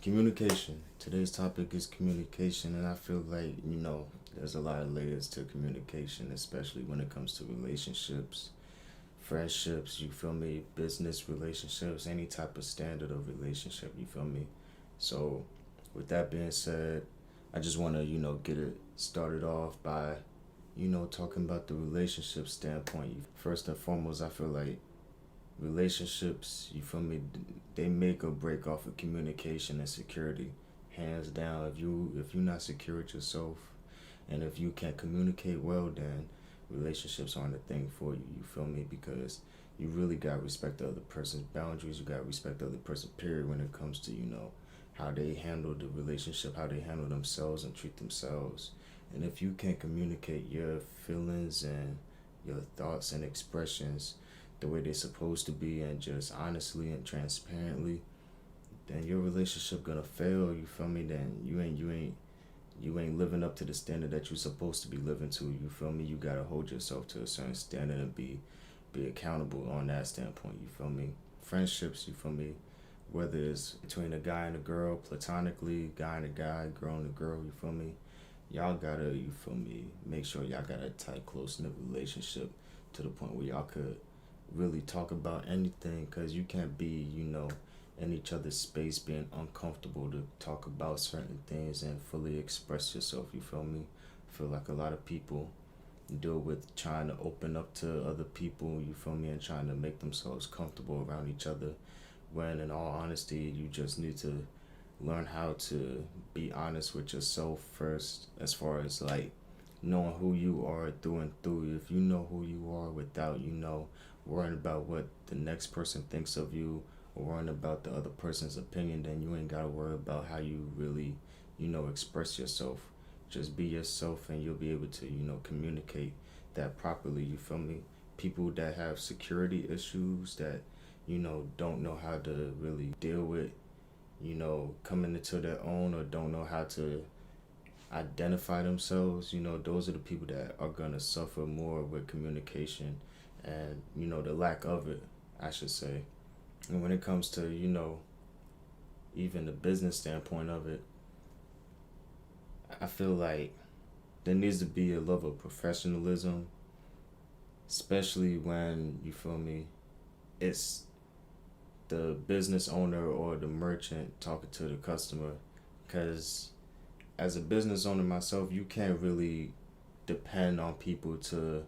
Communication. Today's topic is communication, and I feel like, there's a lot of layers to communication, especially when it comes to relationships, friendships, you feel me, business relationships, any type of standard of relationship, you feel me? So, with that being said, I just want to, get it started off by, talking about the relationship standpoint. First and foremost, I feel like relationships, you feel me, they make or break off of communication and security. Hands down, if you're not secure with yourself and if you can't communicate well, then relationships aren't a thing for you, you feel me? Because you really got to respect the other person's boundaries, you got to respect the other person, period, when it comes to, how they handle the relationship, how they handle themselves and treat themselves. And if you can't communicate your feelings and your thoughts and expressions the way they're supposed to be and just honestly and transparently, then your relationship gonna fail. You feel me? Then you ain't living up to the standard that you're supposed to be living to. You feel me? You gotta hold yourself to a certain standard and be accountable on that standpoint. You feel me? Friendships. You feel me? Whether it's between a guy and a girl, platonically, guy and a guy, girl and a girl. You feel me? Y'all gotta, you feel me, make sure y'all got a tight, close knit relationship to the point where y'all could really talk about anything, because you can't be, in each other's space being uncomfortable to talk about certain things and fully express yourself, you feel me? I feel like a lot of people deal with trying to open up to other people, you feel me, and trying to make themselves comfortable around each other, when in all honesty, you just need to learn how to be honest with yourself first, as far as like knowing who you are through and through. If you know who you are without, worrying about what the next person thinks of you or worrying about the other person's opinion, then you ain't gotta worry about how you really, express yourself. Just be yourself and you'll be able to, communicate that properly, you feel me? People that have security issues that, don't know how to really deal with, coming into their own, or don't know how to identify themselves, those are the people that are gonna suffer more with communication and, the lack of it, I should say. And when it comes to, even the business standpoint of it, I feel like there needs to be a level of professionalism, especially when, you feel me, it's the business owner or the merchant talking to the customer. Because as a business owner myself, you can't really depend on people to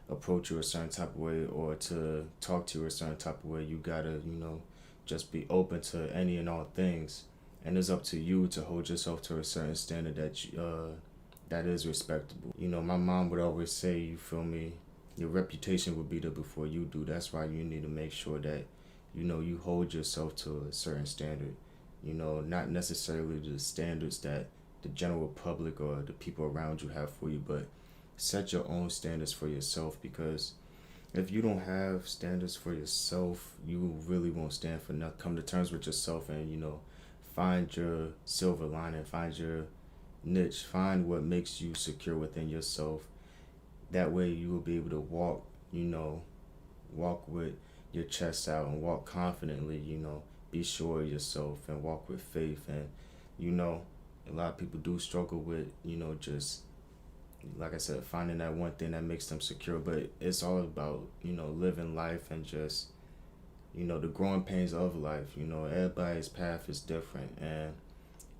approach you a certain type of way or to talk to you a certain type of way. You gotta, just be open to any and all things. And it's up to you to hold yourself to a certain standard that is respectable. My mom would always say, you feel me, your reputation would be there before you do. That's why you need to make sure that, you hold yourself to a certain standard. Not necessarily the standards that the general public or the people around you have for you, but set your own standards for yourself, because if you don't have standards for yourself, you really won't stand for nothing. Come to terms with yourself and, find your silver lining, find your niche, find what makes you secure within yourself. That way you will be able to walk with your chest out and walk confidently, be sure of yourself and walk with faith. And, a lot of people do struggle with, just like I said, finding that one thing that makes them secure. But it's all about, living life and just, the growing pains of life. Everybody's path is different, and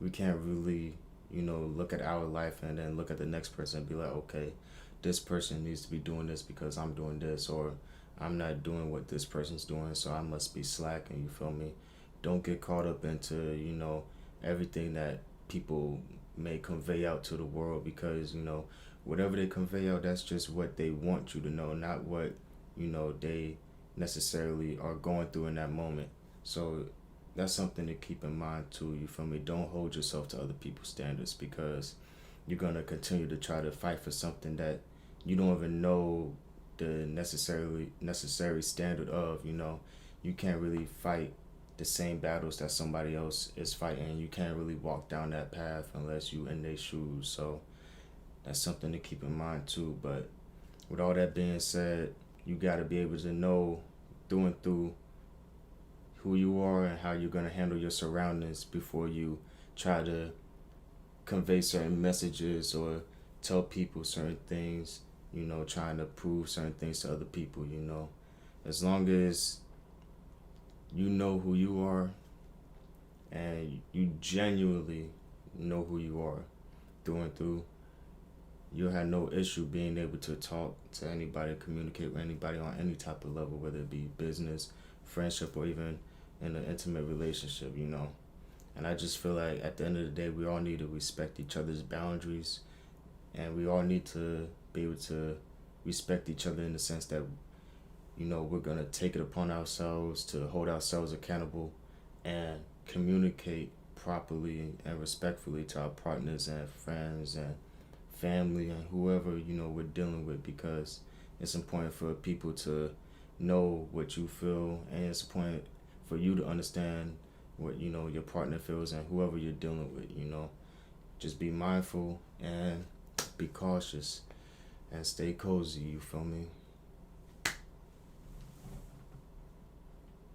we can't really, look at our life and then look at the next person and be like, okay, this person needs to be doing this because I'm doing this, or I'm not doing what this person's doing, so I must be slacking, you feel me? Don't get caught up into, everything that people may convey out to the world, because, whatever they convey out, that's just what they want you to know, not what, they necessarily are going through in that moment. So that's something to keep in mind too, you feel me? Don't hold yourself to other people's standards, because you're going to continue to try to fight for something that you don't even know the necessary standard of. You can't really fight the same battles that somebody else is fighting. You can't really walk down that path unless you in their shoes. So that's something to keep in mind too. But with all that being said, you got to be able to know through and through who you are and how you're going to handle your surroundings before you try to convey certain messages or tell people certain things, trying to prove certain things to other people. As long as you know who you are and you genuinely know who you are through and through, you'll have no issue being able to talk to anybody, communicate with anybody on any type of level, whether it be business, friendship, or even in an intimate relationship. And I just feel like at the end of the day, we all need to respect each other's boundaries, and we all need to be able to respect each other in the sense that, we're going to take it upon ourselves to hold ourselves accountable and communicate properly and respectfully to our partners and friends and family and whoever, we're dealing with, because it's important for people to know what you feel, and it's important for you to understand what, your partner feels and whoever you're dealing with. Just be mindful and be cautious and stay cozy, you feel me?